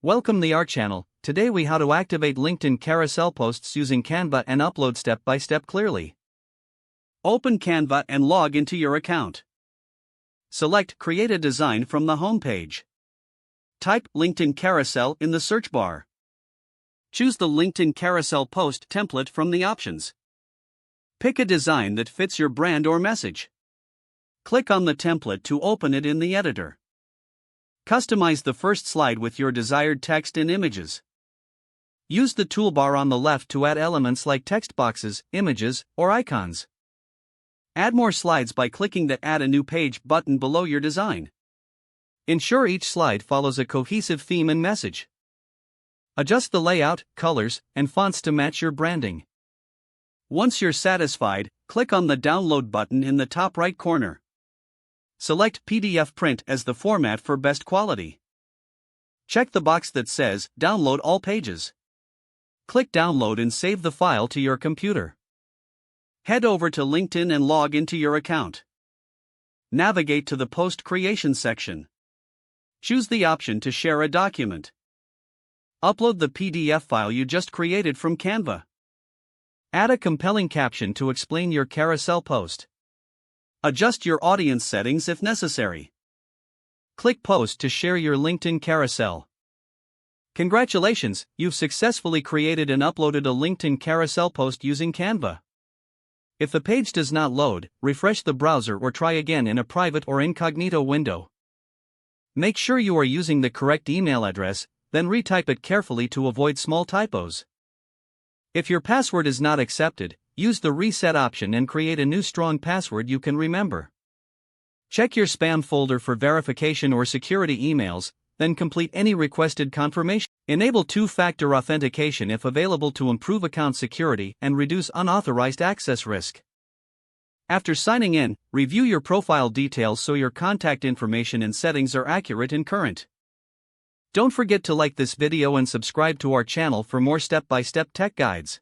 Welcome to our channel. Today we how to activate LinkedIn carousel posts using Canva and upload step by step clearly. Open Canva and log into your account. Select Create a Design from the home page. Type LinkedIn Carousel in the search bar. Choose the LinkedIn Carousel post template from the options. Pick a design that fits your brand or message. Click on the template to open it in the editor. Customize the first slide with your desired text and images. Use the toolbar on the left to add elements like text boxes, images, or icons. Add more slides by clicking the Add a New Page button below your design. Ensure each slide follows a cohesive theme and message. Adjust the layout, colors, and fonts to match your branding. Once you're satisfied, click on the Download button in the top right corner. Select PDF Print as the format for best quality. Check the box that says Download all pages. Click Download and save the file to your computer. Head over to LinkedIn and log into your account. Navigate to the Post Creation section. Choose the option to share a document. Upload the PDF file you just created from Canva. Add a compelling caption to explain your carousel post. Adjust your audience settings if necessary. Click Post to share your LinkedIn carousel. Congratulations, you've successfully created and uploaded a LinkedIn carousel post using Canva. If the page does not load, refresh the browser or try again in a private or incognito window. Make sure you are using the correct email address, then retype it carefully to avoid small typos. If your password is not accepted, use the reset option and create a new strong password you can remember. Check your spam folder for verification or security emails, then complete any requested confirmation. Enable two-factor authentication if available to improve account security and reduce unauthorized access risk. After signing in, review your profile details so your contact information and settings are accurate and current. Don't forget to like this video and subscribe to our channel for more step-by-step tech guides.